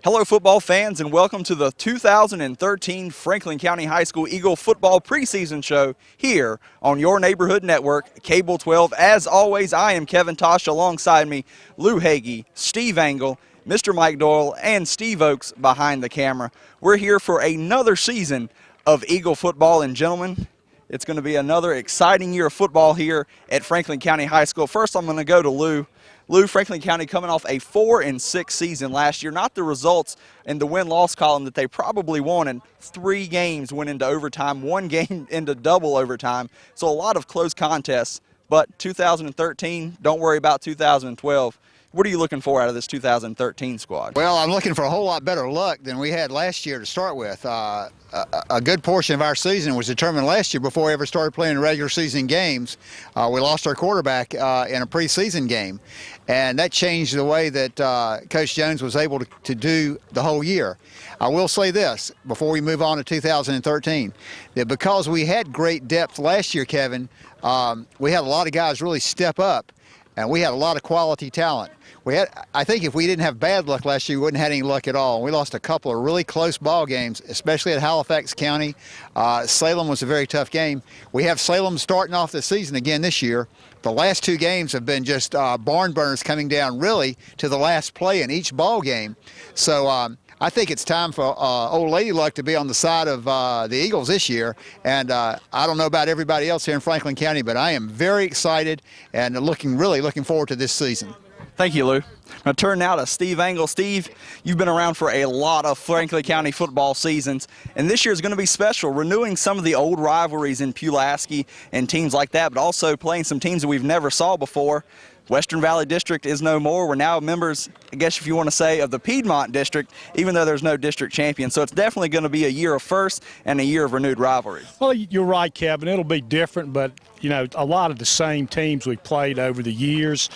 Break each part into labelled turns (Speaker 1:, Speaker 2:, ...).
Speaker 1: Hello, football fans, and welcome to the 2013 Franklin County High School Eagle football preseason show here on your neighborhood network, Cable 12. As always, I am Kevin Tosh. Alongside me, Lou Hagee, Steve Angle, Mr. Mike Doyle, and Steve Oakes behind the camera. We're here for another season of Eagle football, and gentlemen, it's going to be another exciting year of football here at Franklin County High School. First, I'm going to go to Lou. Lou, Franklin County coming off a 4-6 season last year. Not the results in the win-loss column that they probably wanted. 3 games went into overtime, 1 game into double overtime. So a lot of close contests. But 2013, don't worry about 2012. What are you looking for out of this 2013 squad?
Speaker 2: Well, I'm looking for a whole lot better luck than we had last year to start with. A good portion of our season was determined last year before we ever started playing regular season games. We lost our quarterback in a preseason game, and that changed the way that Coach Jones was able to do the whole year. I will say this before we move on to 2013, that because we had great depth last year, Kevin, we had a lot of guys really step up, and we had a lot of quality talent. I think if we didn't have bad luck last year, we wouldn't have had any luck at all. We lost a couple of really close ball games, especially at Halifax County. Salem was a very tough game. We have Salem starting off the season again this year. The last 2 games have been just barn burners coming down really to the last play in each ball game. So I think it's time for Old Lady Luck to be on the side of the Eagles this year. And I don't know about everybody else here in Franklin County, but I am very excited and really looking forward to this season.
Speaker 1: Thank you, Lou. I'm going to turn now to Steve Angle. Steve, you've been around for a lot of Franklin County football seasons, and this year is going to be special, renewing some of the old rivalries in Pulaski and teams like that, but also playing some teams that we've never saw before. Western Valley District is no more. We're now members, I guess if you want to say, of the Piedmont District, even though there's no district champion. So it's definitely going to be a year of first and a year of renewed rivalry.
Speaker 3: Well, you're right, Kevin. It'll be different, but, you know, a lot of the same teams we've played over the years.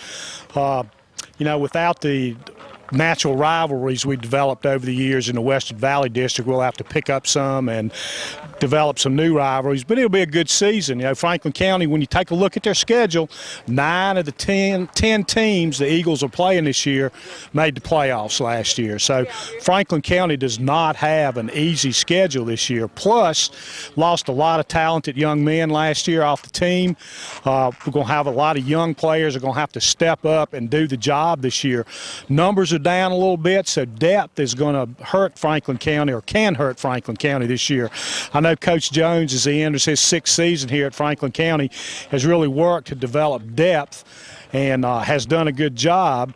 Speaker 3: You know, without the natural rivalries we developed over the years in the Western Valley District, we'll have to pick up some and develop some new rivalries, but it'll be a good season. You know, Franklin County, when you take a look at their schedule, 9 of the 10 teams the Eagles are playing this year made the playoffs last year. So Franklin County does not have an easy schedule this year. Plus, lost a lot of talented young men last year off the team. We're going to have a lot of young players are going to have to step up and do the job this year. Numbers are down a little bit, so depth is going to hurt Franklin County, or can hurt Franklin County this year. I know Coach Jones, as he enters his 6th season here at Franklin County, has really worked to develop depth and has done a good job.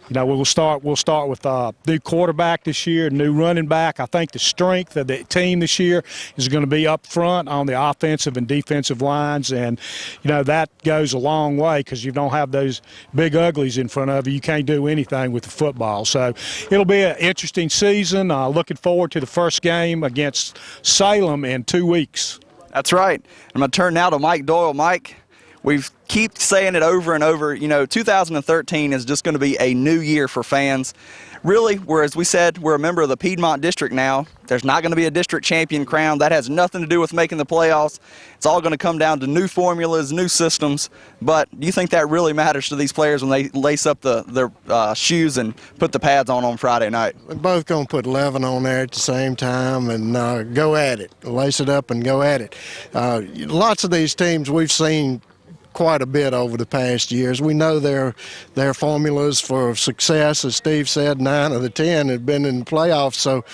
Speaker 3: You know, we'll start with new quarterback this year, new running back. I think the strength of the team this year is going to be up front on the offensive and defensive lines, and you know that goes a long way because you don't have those big uglies in front of you. You can't do anything with the football. So it'll be an interesting season. Looking forward to the first game against Salem in 2 weeks.
Speaker 1: That's right. I'm going to turn now to Mike Doyle. Mike, we keep saying it over and over, you know, 2013 is just going to be a new year for fans. Really, whereas we said we're a member of the Piedmont District now, there's not going to be a district champion crown. That has nothing to do with making the playoffs. It's all going to come down to new formulas, new systems. But do you think that really matters to these players when they lace up their shoes and put the pads on Friday night?
Speaker 4: We're both going to put 11 on there at the same time and go at it. Lace it up and go at it. Lots of these teams we've seen quite a bit over the past years. We know their formulas for success. As Steve said, 9 of the 10 have been in the playoffs. So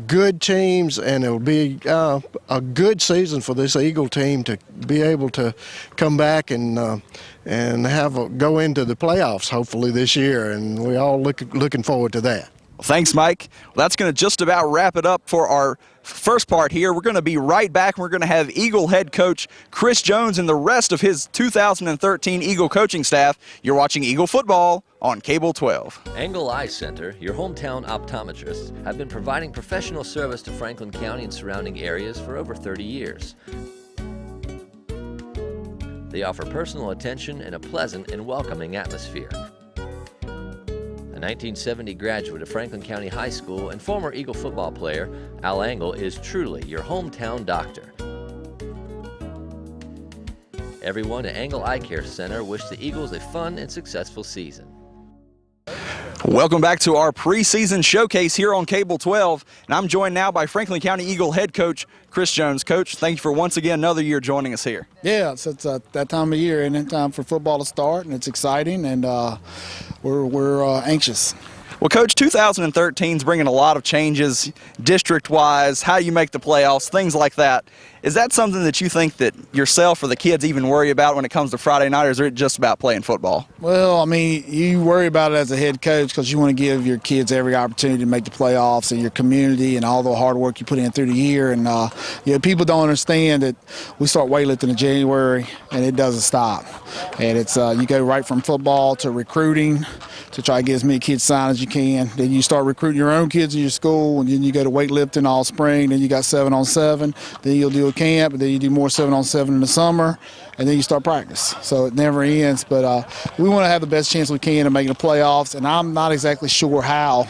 Speaker 4: good teams, and it'll be a good season for this Eagle team to be able to come back and go into the playoffs hopefully this year. And we all looking forward to that.
Speaker 1: Thanks, Mike. Well, that's going to just about wrap it up for our first part here. We're going to be right back. We're going to have Eagle head coach Chris Jones and the rest of his 2013 Eagle coaching staff. You're watching Eagle football on Cable 12.
Speaker 5: Angle Eye Center, your hometown optometrists, have been providing professional service to Franklin County and surrounding areas for over 30 years. They offer personal attention and a pleasant and welcoming atmosphere. A 1970 graduate of Franklin County High School and former Eagle football player, Al Angle is truly your hometown doctor. Everyone at Angle Eye Care Center wish the Eagles a fun and successful season.
Speaker 1: Welcome back to our preseason showcase here on Cable 12, and I'm joined now by Franklin County Eagle head coach Chris Jones. Coach, thank you for once again another year joining us here.
Speaker 6: Yeah, it's that time of year, and it's time for football to start, and it's exciting, and we're anxious.
Speaker 1: Well, Coach, 2013 is bringing a lot of changes district-wise, how you make the playoffs, things like that. Is that something that you think that yourself or the kids even worry about when it comes to Friday night, or is it just about playing football?
Speaker 6: Well, I mean, you worry about it as a head coach because you want to give your kids every opportunity to make the playoffs and your community and all the hard work you put in through the year. And, people don't understand that we start weightlifting in January, and it doesn't stop. And it's you go right from football to recruiting to try to get as many kids signed as you can. Then you start recruiting your own kids in your school, and then you go to weightlifting all spring. Then you got 7-on-7. Then you'll do a camp, and then you do more 7-on-7 in the summer, and then you start practice. So it never ends. But we want to have the best chance we can of making the playoffs, and I'm not exactly sure how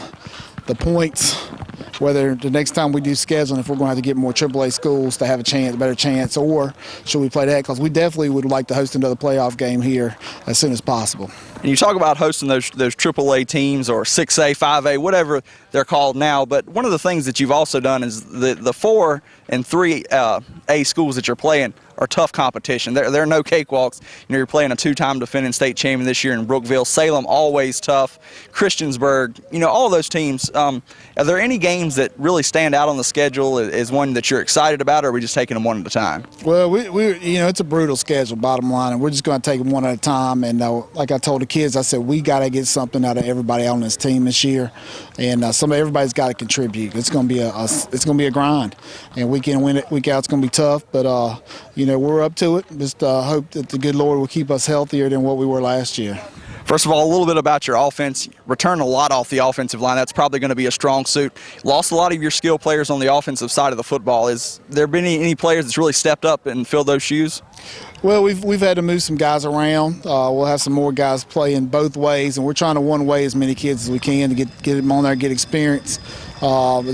Speaker 6: the points, whether the next time we do scheduling, if we're going to have to get more AAA schools to have a better chance, or should we play that? Because we definitely would like to host another playoff game here as soon as possible.
Speaker 1: And you talk about hosting those AAA teams or 6A, 5A, whatever they're called now. But one of the things that you've also done is the 4 and 3A schools that you're playing are tough competition. There are no cakewalks. You're playing a 2-time defending state champion this year in Brookville. Salem, always tough. Christiansburg, all those teams. Are there any games that really stand out on the schedule as one that you're excited about, or are we just taking them one at a time?
Speaker 6: Well, we it's a brutal schedule, bottom line, and we're just going to take them one at a time. And like I told the kids, I said, we got to get something out of everybody on this team this year, and everybody's got to contribute. It's going to be a grind, and week in, week out, it's going to be tough, but we're up to it. Just hope that the good Lord will keep us healthier than what we were last year.
Speaker 1: First of all, a little bit about your offense. Return a lot off the offensive line. That's probably going to be a strong suit. Lost a lot of your skill players on the offensive side of the football. Is there been any players that's really stepped up and filled those shoes?
Speaker 6: Well, we've had to move some guys around. We'll have some more guys playing both ways, and we're trying to one-way as many kids as we can to get them on there, get experience. Carlton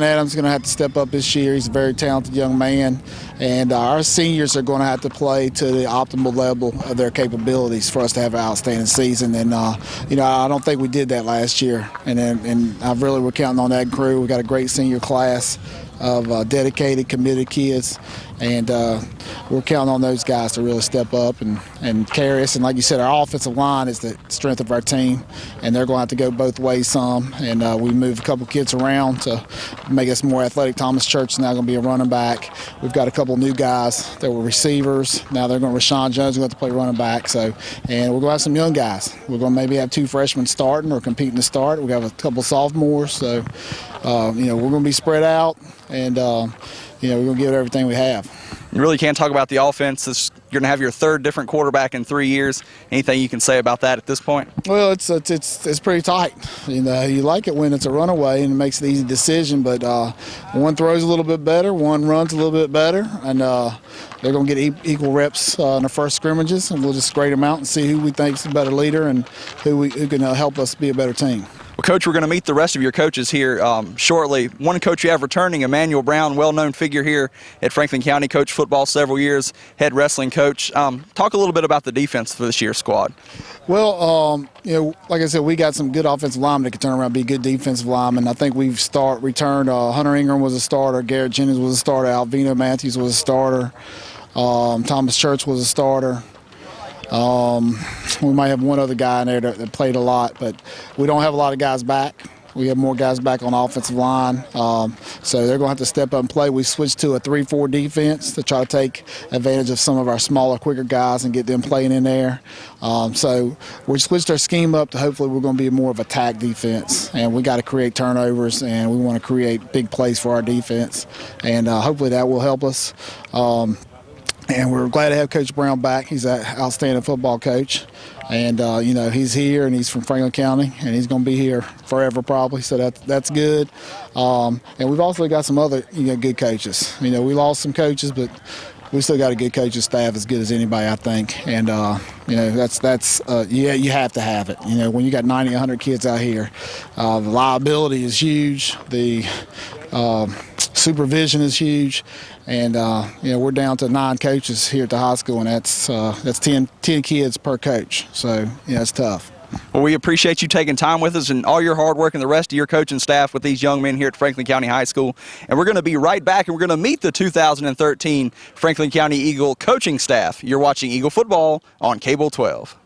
Speaker 6: Adams is going to have to step up this year. He's a very talented young man, and our seniors are going to have to play to the optimal level of their capabilities for us to have an outstanding season. And I don't think we did that last year, and we're counting on that crew. We got a great senior class of dedicated, committed kids, and we're counting on those guys to really step up and carry us. And like you said, our offensive line is the strength of our team, and they're going to have to go both ways some. And we moved a couple kids around to make us more athletic. Thomas Church is now going to be a running back. We've got a couple new guys that were receivers. Now they're going to Rashawn Jones is going to play running back. And we're going to have some young guys. We're going to maybe have 2 freshmen starting or competing to start. We have a couple sophomores. So we're going to be spread out, and we're going to give it everything we have.
Speaker 1: You really can't talk about the offense. You're going to have your 3rd different quarterback in 3 years. Anything you can say about that at this point?
Speaker 6: Well, it's pretty tight. You like it when it's a runaway and it makes an easy decision, but one throws a little bit better, one runs a little bit better, and they're going to get equal reps in the first scrimmages, and we'll just grade them out and see who we think is a better leader and who can help us be a better team.
Speaker 1: Well, Coach, we're going to meet the rest of your coaches here shortly. One coach you have returning, Emmanuel Brown, well-known figure here at Franklin County, coached football several years, head wrestling coach. Talk a little bit about the defense for this year's squad.
Speaker 6: Well, like I said, we got some good offensive linemen that can turn around and be good defensive linemen. I think we've returned Hunter Ingram was a starter, Garrett Jennings was a starter, Alvino Matthews was a starter, Thomas Church was a starter. We might have one other guy in there that played a lot, but we don't have a lot of guys back. We have more guys back on the offensive line, so they're going to have to step up and play. We switched to a 3-4 defense to try to take advantage of some of our smaller, quicker guys and get them playing in there. So we switched our scheme up to hopefully we're going to be more of a attack defense, and we got to create turnovers, and we want to create big plays for our defense, and hopefully that will help us. And we're glad to have Coach Brown back. He's an outstanding football coach. And, he's here, and he's from Franklin County, and he's going to be here forever probably, so that's good. And we've also got some other good coaches. We lost some coaches, but we still got a good coaching staff as good as anybody, I think. And, you have to have it. When you got 90, 100 kids out here, the liability is huge. The supervision is huge. And, we're down to 9 coaches here at the high school, and that's 10 kids per coach. So, it's tough.
Speaker 1: Well, we appreciate you taking time with us and all your hard work and the rest of your coaching staff with these young men here at Franklin County High School. And we're going to be right back, and we're going to meet the 2013 Franklin County Eagle coaching staff. You're watching Eagle Football on Cable 12.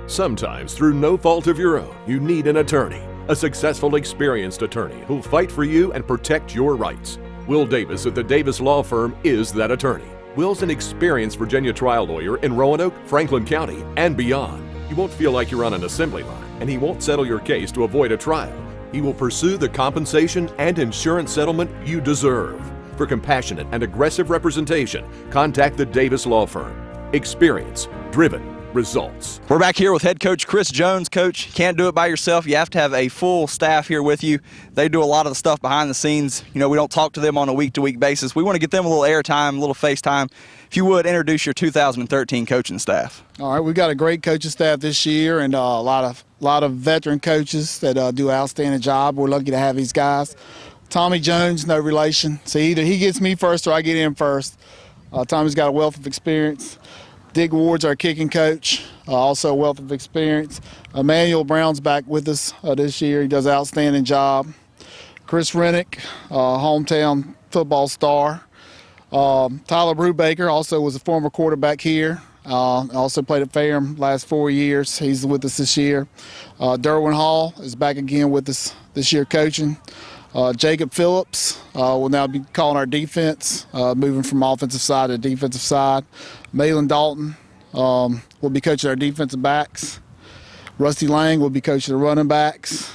Speaker 7: Sometimes, through no fault of your own, you need an attorney. A successful, experienced attorney who'll fight for you and protect your rights. Will Davis at the Davis Law Firm is that attorney. Will's an experienced Virginia trial lawyer in Roanoke, Franklin County, and beyond. You won't feel like you're on an assembly line, and he won't settle your case to avoid a trial. He will pursue the compensation and insurance settlement you deserve. For compassionate and aggressive representation, contact the Davis Law Firm. Experience, driven, results.
Speaker 1: We're back here with head coach Chris Jones. Coach, you can't do it by yourself. You have to have a full staff here with you. They do a lot of the stuff behind the scenes. You know, we don't talk to them on a week-to-week basis. We want to get them a little airtime, a little FaceTime. If you would, introduce your 2013 coaching staff.
Speaker 6: All right, we've got a great coaching staff this year, and a lot of veteran coaches that do an outstanding job. We're lucky to have these guys. Tommy Jones, no relation. So either he gets me first or I get him first. Tommy's got a wealth of experience. Dick Ward's our kicking coach, also a wealth of experience. Emmanuel Brown's back with us this year. He does an outstanding job. Chris Rennick, hometown football star. Tyler Brubaker also was a former quarterback here. Also played at Ferrum last 4 years. He's with us this year. Derwin Hall is back again with us this year coaching. Jacob Phillips will now be calling our defense, moving from offensive side to defensive side. Malin Dalton will be coaching our defensive backs. Rusty Lang will be coaching the running backs.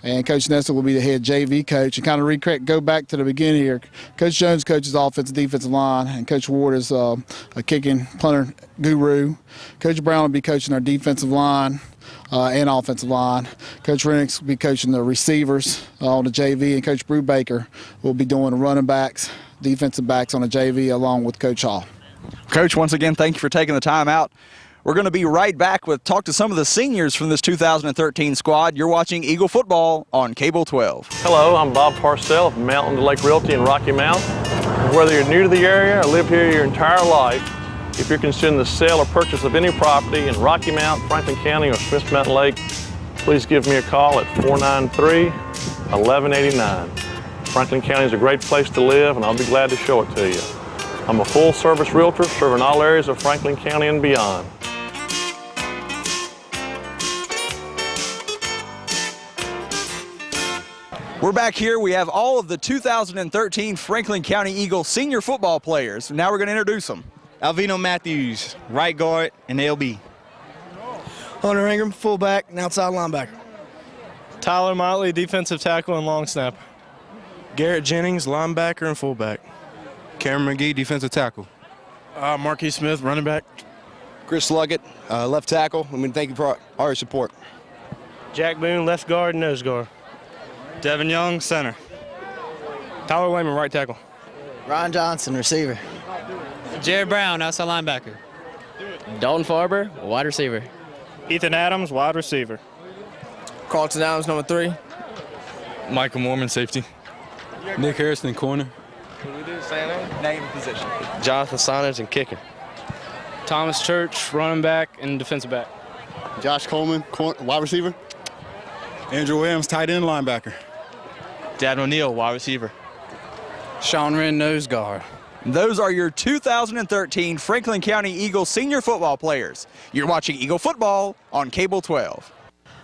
Speaker 6: And Coach Nessa will be the head JV coach. And kind of go back to the beginning here. Coach Jones coaches offensive defensive line, and Coach Ward is a kicking punter guru. Coach Brown will be coaching our defensive line and offensive line. Coach Rennick will be coaching the receivers on the JV, and Coach Brubaker will be doing the running backs, defensive backs on the JV, along with Coach Hall.
Speaker 1: Coach, once again, thank you for taking the time out. We're going to be right back with talk to some of the seniors from this 2013 squad. You're watching Eagle Football on Cable 12.
Speaker 8: Hello, I'm Bob Parcell of Mountain to Lake Realty in Rocky Mount. Whether you're new to the area or live here your entire life, if you're considering the sale or purchase of any property in Rocky Mount, Franklin County, or Smith Mountain Lake, please give me a call at 493-1189. Franklin County is a great place to live, and I'll be glad to show it to you. I'm a full-service realtor serving all areas of Franklin County and beyond.
Speaker 1: We're back here. We have all of the 2013 Franklin County Eagles senior football players. Now we're going to introduce them.
Speaker 9: Alvino Matthews, right guard and LB.
Speaker 10: Hunter Ingram, fullback and outside linebacker.
Speaker 11: Tyler Motley, defensive tackle and long snapper.
Speaker 12: Garrett Jennings, linebacker and fullback.
Speaker 13: Cameron McGee, defensive tackle.
Speaker 14: Marquis Smith, running back.
Speaker 15: Chris Luggett, left tackle. Thank you for all your support.
Speaker 16: Jack Boone, left guard and nose guard.
Speaker 17: Devin Young, center.
Speaker 18: Tyler Lehman, right tackle.
Speaker 19: Ron Johnson, receiver.
Speaker 20: Jared Brown, outside linebacker.
Speaker 21: Dalton Farber, wide receiver.
Speaker 22: Ethan Adams, wide receiver.
Speaker 23: Carlton Adams, number 3.
Speaker 24: Michael Mormon, safety.
Speaker 25: Nick Harrison, corner.
Speaker 1: What do we do? Say name and position.
Speaker 26: Jonathan Saunders, and kicker.
Speaker 27: Thomas Church, running back and defensive back.
Speaker 28: Josh Coleman, wide receiver.
Speaker 29: Andrew Williams, tight end linebacker.
Speaker 30: Dad O'Neill, wide receiver.
Speaker 31: Sean Wren, nose guard.
Speaker 1: Those are your 2013 Franklin County Eagles senior football players. You're watching Eagle Football on Cable 12.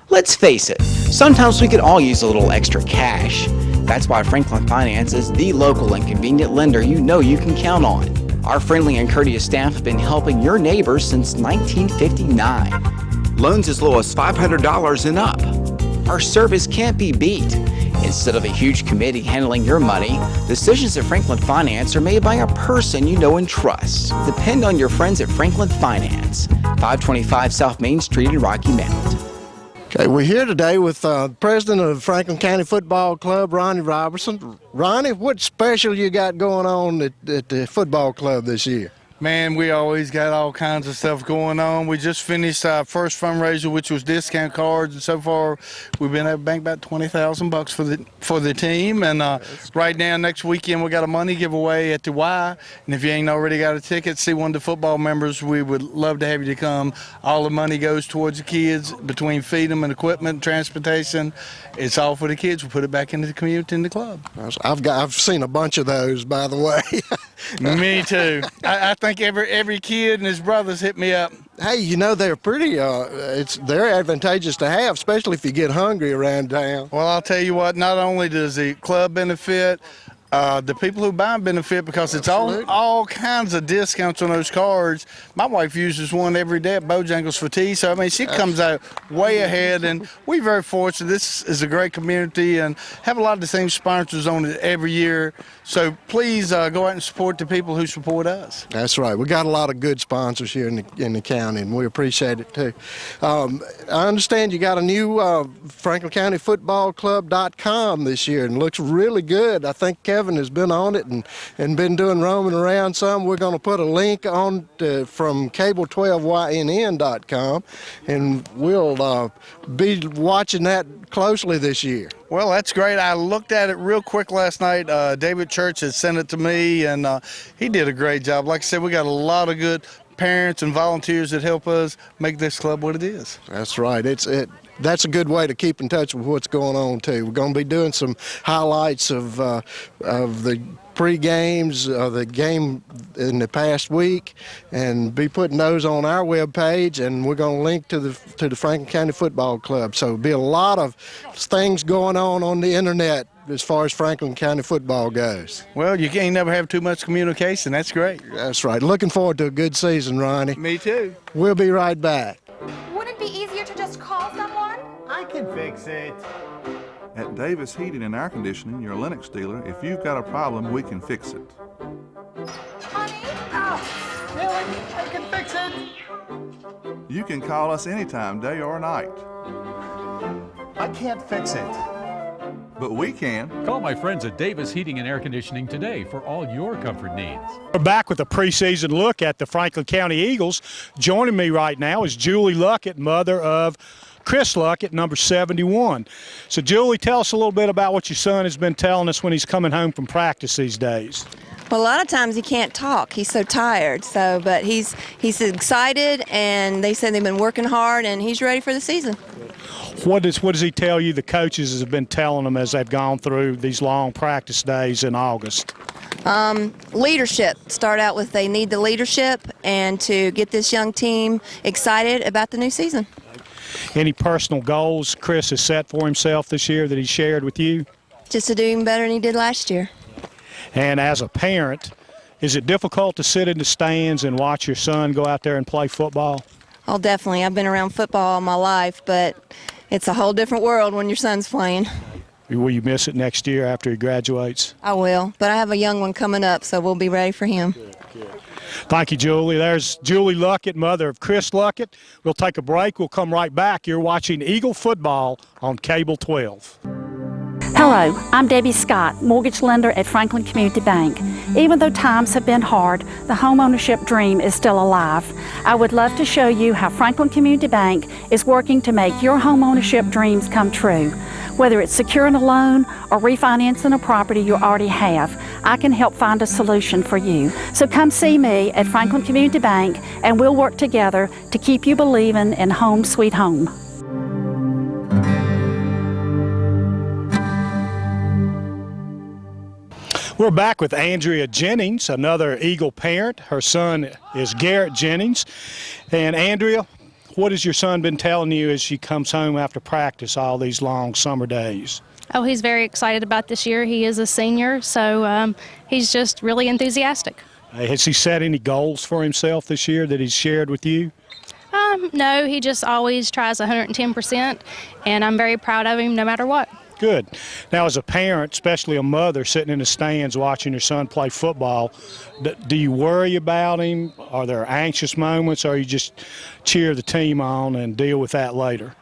Speaker 32: Let's face it, sometimes we could all use a little extra cash. That's why Franklin Finance is the local and convenient lender you know you can count on. Our friendly and courteous staff have been helping your neighbors since 1959. Loans as low as $500 and up. Our service can't be beat. Instead of a huge committee handling your money, decisions at Franklin Finance are made by a person you know and trust. Depend on your friends at Franklin Finance, 525 South Main Street in Rocky Mount.
Speaker 4: Okay, we're here today with the president of Franklin County Football Club, Ronnie Robertson. Ronnie, what special you got going on at the football club this year?
Speaker 2: Man, we always got all kinds of stuff going on. We just finished our first fundraiser, which was discount cards, and so far we've been able to bank about $20,000 for the team. And right now, next weekend, we got a money giveaway at the Y. And if you ain't already got a ticket, see one of the football members. We would love to have you to come. All the money goes towards the kids between feed them and equipment, transportation. It's all for the kids. We put it back into the community and the club.
Speaker 4: I've seen a bunch of those, by the way.
Speaker 2: Me too. I think every kid and his brothers hit me up.
Speaker 4: Hey, you know, they're pretty, they're advantageous to have, especially if you get hungry around town.
Speaker 2: Well, I'll tell you what, not only does the club benefit, the people who buy them benefit because it's all kinds of discounts on those cards. My wife uses one every day at Bojangles for tea, so I mean she comes out way ahead, and we're very fortunate. This is a great community and have a lot of the same sponsors on it every year. So please go out and support the people who support us.
Speaker 4: That's right. We got a lot of good sponsors here in the county, and we appreciate it too. I understand you got a new FranklinCountyFootballClub.com this year, and looks really good. I think Kevin has been on it and been doing roaming around some. We're going to put a link on from cable12ynn.com, and we'll be watching that closely this year.
Speaker 2: Well, that's great. I looked at it real quick last night. David Church had sent it to me, and he did a great job. Like I said, we got a lot of good parents and volunteers that help us make this club what it is.
Speaker 4: That's right. That's a good way to keep in touch with what's going on too. We're going to be doing some highlights of the pre-games, the game in the past week, and be putting those on our webpage. And we're going to link to the Franklin County Football Club. So there'll be a lot of things going on the internet as far as Franklin County football goes.
Speaker 2: Well, you can't never have too much communication. That's great.
Speaker 4: That's right. Looking forward to a good season, Ronnie.
Speaker 2: Me too.
Speaker 4: We'll be right back.
Speaker 3: Wouldn't it be easier to just call someone? I can fix it.
Speaker 5: At Davis Heating and Air Conditioning, your Lennox dealer, if you've got a problem, we can fix it.
Speaker 3: Honey? Oh, really? I can fix it.
Speaker 5: You can call us anytime, day or night.
Speaker 3: I can't fix it.
Speaker 5: But we can.
Speaker 6: Call my friends at Davis Heating and Air Conditioning today for all your comfort needs.
Speaker 16: We're back with a preseason look at the Franklin County Eagles. Joining me right now is Julie Luckett, mother of Chris Luckett, number 71. So, Julie, tell us a little bit about what your son has been telling us when he's coming home from practice these days.
Speaker 7: Well, a lot of times he can't talk. He's so tired. But he's excited, and they said they've been working hard, and he's ready for the season.
Speaker 16: What does he tell you the coaches have been telling them as they've gone through these long practice days in August?
Speaker 7: Leadership. Start out with they need the leadership and to get this young team excited about the new season.
Speaker 16: Any personal goals Chris has set for himself this year that he shared with you?
Speaker 7: Just to do even better than he did last year.
Speaker 16: And as a parent, is it difficult to sit in the stands and watch your son go out there and play football?
Speaker 7: Oh, definitely. I've been around football all my life, but it's a whole different world when your son's playing.
Speaker 16: Will you miss it next year after he graduates?
Speaker 7: I will, but I have a young one coming up, so we'll be ready for him.
Speaker 16: Good. Thank you, Julie. There's Julie Luckett, mother of Chris Luckett. We'll take a break. We'll come right back. You're watching Eagle Football on Cable 12.
Speaker 8: Hello, I'm Debbie Scott, mortgage lender at Franklin Community Bank. Even though times have been hard, the homeownership dream is still alive. I would love to show you how Franklin Community Bank is working to make your homeownership dreams come true. Whether it's securing a loan or refinancing a property you already have, I can help find a solution for you. So come see me at Franklin Community Bank and we'll work together to keep you believing in home sweet home.
Speaker 16: We're back with Andrea Jennings, another Eagle parent. Her son is Garrett Jennings. And Andrea, what has your son been telling you as he comes home after practice all these long summer days?
Speaker 9: Oh, he's very excited about this year. He is a senior, so he's just really enthusiastic.
Speaker 16: Has he set any goals for himself this year that he's shared with you?
Speaker 9: No, he just always tries 110%, and I'm very proud of him no matter what.
Speaker 16: Good. Now, as a parent, especially a mother sitting in the stands watching your son play football, do you worry about him? Are there anxious moments, or you just cheer the team on and deal with that later?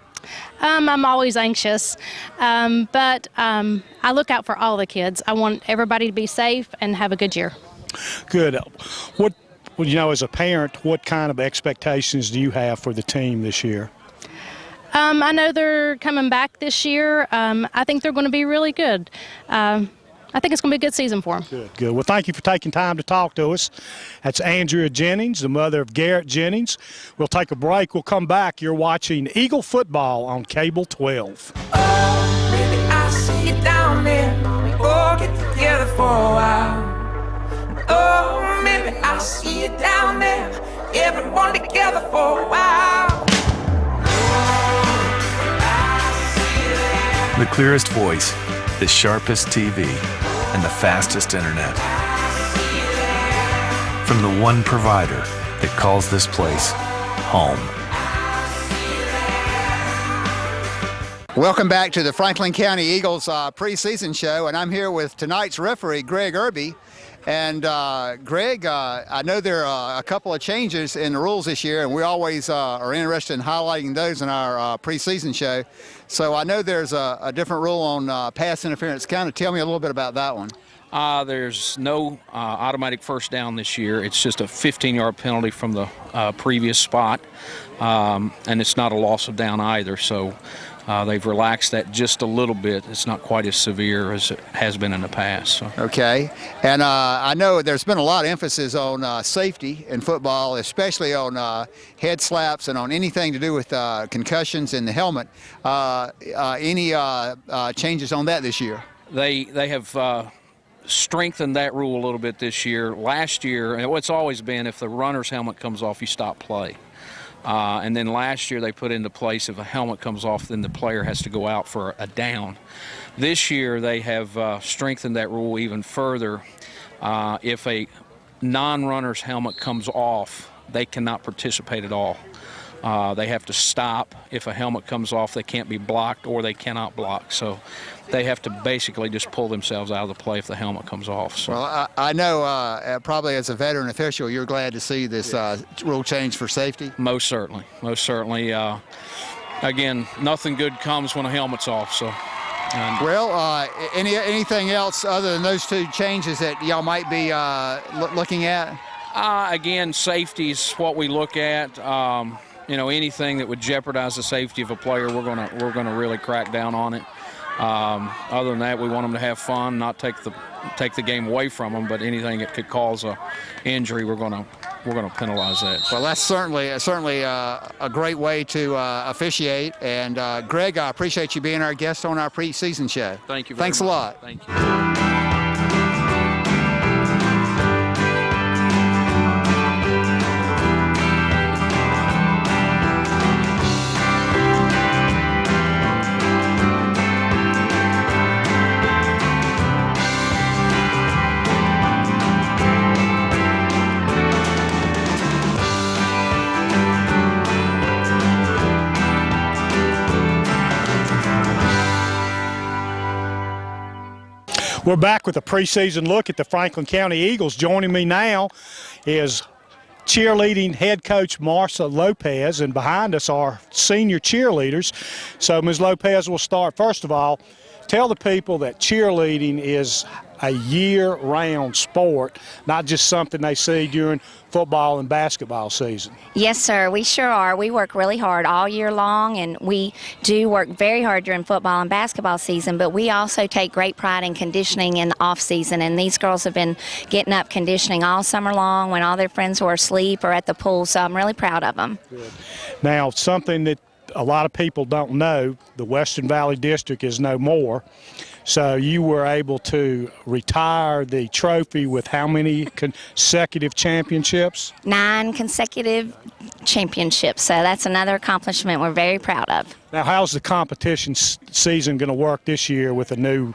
Speaker 9: I'm always anxious, but I look out for all the kids. I want everybody to be safe and have a good year.
Speaker 16: Good. What well, you know, as a parent, what kind of expectations do you have for the team this year?
Speaker 9: I know they're coming back this year. I think they're going to be really good. I think it's going to be a good season for them.
Speaker 16: Good, good. Well, thank you for taking time to talk to us. That's Andrea Jennings, the mother of Garrett Jennings. We'll take a break. We'll come back. You're watching Eagle Football on Cable 12.
Speaker 3: Oh, baby, I see you down there. We all get together for a while. Oh, maybe I see you down there. Everyone together for a while.
Speaker 10: The clearest voice, the sharpest TV, and the fastest internet. From the one provider that calls this place home.
Speaker 11: Welcome back to the Franklin County Eagles preseason show, and I'm here with tonight's referee, Greg Irby. And Greg, I know there are a couple of changes in the rules this year, and we always are interested in highlighting those in our preseason show. So I know there's a different rule on pass interference. Kind of tell me a little bit about that one.
Speaker 12: There's no automatic first down this year. It's just a 15-yard penalty from the previous spot, and it's not a loss of down either. So they've relaxed that just a little bit. It's not quite as severe as it has been in the past. So.
Speaker 11: Okay. And I know there's been a lot of emphasis on safety in football, especially on head slaps and on anything to do with concussions in the helmet. Any changes on that this year?
Speaker 12: They have strengthened that rule a little bit this year. Last year, and what's always been, if the runner's helmet comes off, you stop play. And then last year they put into place if a helmet comes off, then the player has to go out for a down. This year they have strengthened that rule even further. If a non-runner's helmet comes off, they cannot participate at all. They have to stop. If a helmet comes off, they can't be blocked or they cannot block. So they have to basically just pull themselves out of the play if the helmet comes off. So.
Speaker 11: Well, I know probably as a veteran official, you're glad to see this rule change for safety.
Speaker 12: Most certainly. Most certainly. Again, nothing good comes when a helmet's off. So.
Speaker 11: Well, anything else other than those two changes that y'all might be looking at?
Speaker 12: Again, safety is what we look at. You know, anything that would jeopardize the safety of a player, we're gonna really crack down on it. Other than that, we want them to have fun, not take the game away from them. But anything that could cause a injury, we're gonna penalize that.
Speaker 11: Well, that's certainly a great way to officiate. And Greg, I appreciate you being our guest on our preseason show.
Speaker 12: Thank you.
Speaker 11: Thanks a lot.
Speaker 12: Thank you.
Speaker 16: We're back with a preseason look at the Franklin County Eagles. Joining me now is cheerleading head coach Marcia Lopez, and behind us are senior cheerleaders. So Ms. Lopez will start. First of all, tell the people that cheerleading is a year-round sport, not just something they see during football and basketball season.
Speaker 13: Yes, sir, we sure are. We work really hard all year long, and we do work very hard during football and basketball season, but we also take great pride in conditioning in the off-season, and these girls have been getting up conditioning all summer long when all their friends were asleep or at the pool, so I'm really proud of them.
Speaker 16: Good. Now, something that a lot of people don't know, the Western Valley District is no more. So you were able to retire the trophy with how many consecutive championships?
Speaker 13: 9 consecutive championships. So that's another accomplishment we're very proud of.
Speaker 16: Now, how's the competition season going to work this year with a new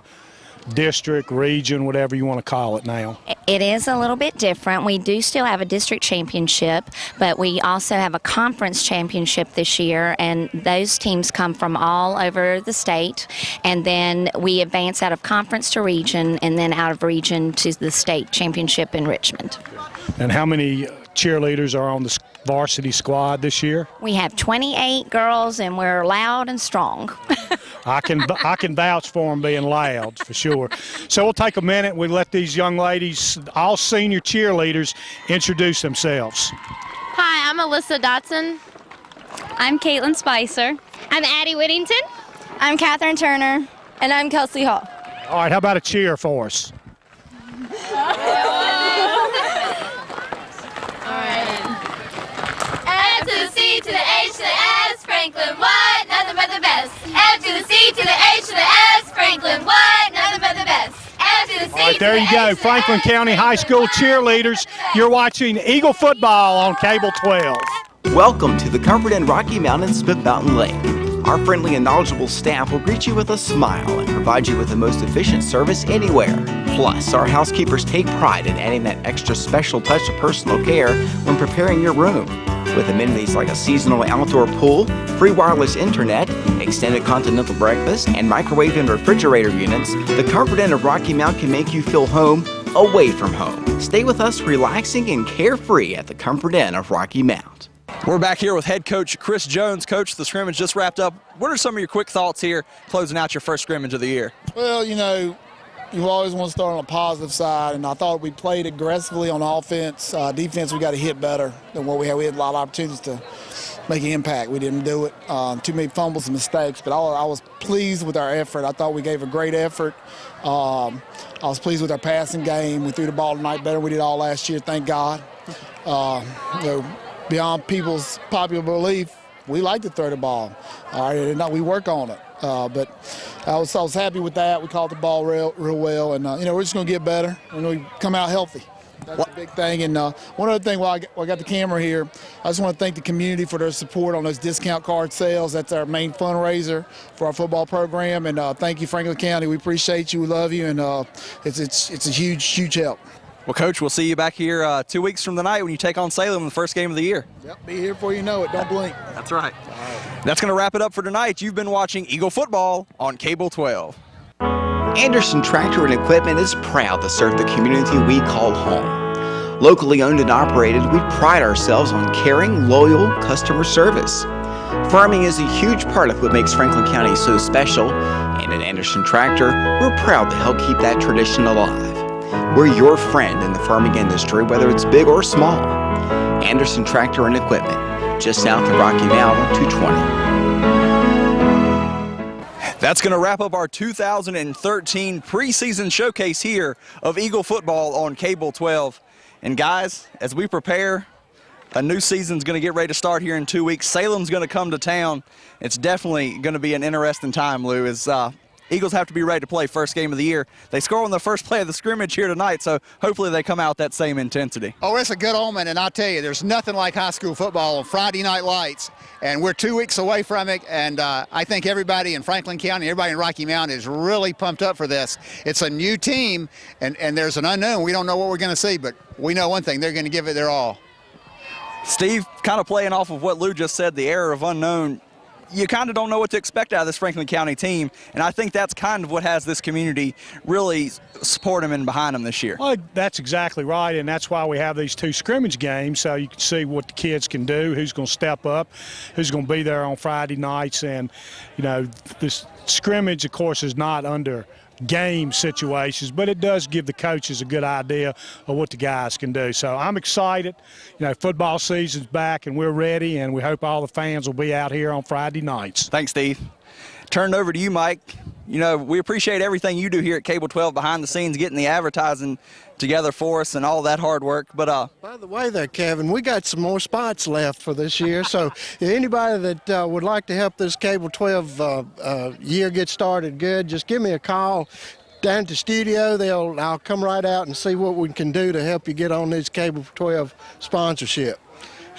Speaker 16: district, region, whatever you want to call it now?
Speaker 13: It is a little bit different. We do still have a district championship, but we also have a conference championship this year, and those teams come from all over the state, and then we advance out of conference to region, and then out of region to the state championship in Richmond.
Speaker 16: And how many cheerleaders are on varsity squad this year?
Speaker 13: We have 28 girls, and we're loud and strong.
Speaker 16: I can vouch for them being loud, for sure. So we'll take a minute. We let these young ladies, all senior cheerleaders, introduce themselves.
Speaker 14: Hi, I'm Alyssa Dotson.
Speaker 15: I'm Caitlin Spicer.
Speaker 14: I'm Addie Whittington.
Speaker 15: I'm Catherine Turner.
Speaker 14: And I'm Kelsey Hall.
Speaker 16: All right, how about a cheer for us?
Speaker 14: F to the C to the H to the S, Franklin, what? Nothing but the best. F to the C to the H to the S, Franklin, what? Nothing but the best. F to the C
Speaker 16: All right, there you go. Franklin County High School cheerleaders. You're watching Eagle football on Cable 12.
Speaker 32: Welcome to the Comfort Inn Rocky Mountain Smith Mountain Lake. Our friendly and knowledgeable staff will greet you with a smile and provide you with the most efficient service anywhere. Plus, our housekeepers take pride in adding that extra special touch of personal care when preparing your room. With amenities like a seasonal outdoor pool, free wireless internet, extended continental breakfast, and microwave and refrigerator units, the Comfort Inn of Rocky Mount can make you feel home away from home. Stay with us relaxing and carefree at the Comfort Inn of Rocky Mount.
Speaker 1: We're back here with head coach Chris Jones. Coach, the scrimmage just wrapped up. What are some of your quick thoughts here closing out your first scrimmage of the year?
Speaker 17: Well, you always want to start on a positive side, and I thought we played aggressively on offense. Defense, we got to hit better than what we had. We had a lot of opportunities to make an impact. We didn't do it. Too many fumbles and mistakes, but I was pleased with our effort. I thought we gave a great effort. I was pleased with our passing game. We threw the ball tonight better than we did all last year, thank God. Beyond people's popular belief, we like to throw the ball. All right, we work on it. But I was happy with that. We caught the ball real well, and we're just going to get better and we come out healthy. That's a big thing. And one other thing, while I got the camera here, I just want to thank the community for their support on those discount card sales. That's our main fundraiser for our football program. And thank you, Franklin County. We appreciate you. We love you, and it's a huge help.
Speaker 1: Well, Coach, we'll see you back here 2 weeks from tonight when you take on Salem in the first game of the year.
Speaker 17: Yep, be here before you know it. Don't blink.
Speaker 1: That's right. That's going to wrap it up for tonight. You've been watching Eagle Football on Cable 12.
Speaker 32: Anderson Tractor and Equipment is proud to serve the community we call home. Locally owned and operated, we pride ourselves on caring, loyal customer service. Farming is a huge part of what makes Franklin County so special, and at Anderson Tractor, we're proud to help keep that tradition alive. We're your friend in the farming industry, whether it's big or small. Anderson Tractor and Equipment, just south of Rocky Mount on 220.
Speaker 1: That's going to wrap up our 2013 preseason showcase here of Eagle Football on Cable 12. And guys, as we prepare, a new season's going to get ready to start here in 2 weeks. Salem's going to come to town. It's definitely going to be an interesting time, Lou, as Eagles have to be ready to play first game of the year. They score on the first play of the scrimmage here tonight, so hopefully they come out that same intensity.
Speaker 11: Oh, it's a good omen, and I'll tell you, there's nothing like high school football on Friday night lights, and we're 2 weeks away from it, and I think everybody in Franklin County, everybody in Rocky Mount is really pumped up for this. It's a new team, and there's an unknown. We don't know what we're going to see, but we know one thing, they're going to give it their all.
Speaker 1: Steve, kind of playing off of what Lou just said, the era of unknown, you kind of don't know what to expect out of this Franklin County team, and I think that's kind of what has this community really support them and behind them this year.
Speaker 16: Well, that's exactly right, and that's why we have these two scrimmage games, so you can see what the kids can do, who's going to step up, who's going to be there on Friday nights. And this scrimmage, of course, is not under game situations, but it does give the coaches a good idea of what the guys can do. So I'm excited. Football season's back and we're ready, and we hope all the fans will be out here on Friday nights.
Speaker 1: Thanks, Steve. Turn it over to you, Mike. We appreciate everything you do here at Cable 12 behind the scenes, getting the advertising together for us and all that hard work. But
Speaker 4: by the way there, Kevin, we got some more spots left for this year. So if anybody that would like to help this Cable 12 year get started good, just give me a call down to the studio. I'll come right out and see what we can do to help you get on this Cable 12 sponsorship.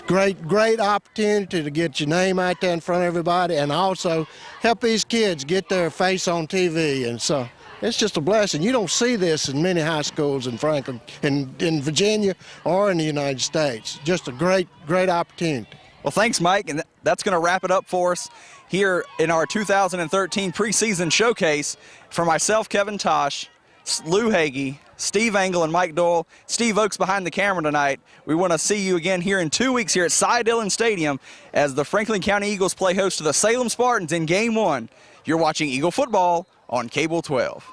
Speaker 4: Great opportunity to get your name out there in front of everybody, and also help these kids get their face on TV. And so it's just a blessing. You don't see this in many high schools in Franklin, in Virginia, or in the United States. Just a great opportunity.
Speaker 1: Well, thanks, Mike, and that's going to wrap it up for us here in our 2013 preseason showcase. For myself, Kevin Tosh, Lou Hagee, Steve Engel and Mike Doyle, Steve Oakes behind the camera tonight. We want to see you again here in 2 weeks here at Cy Dillon Stadium as the Franklin County Eagles play host to the Salem Spartans in Game 1. You're watching Eagle football on Cable 12.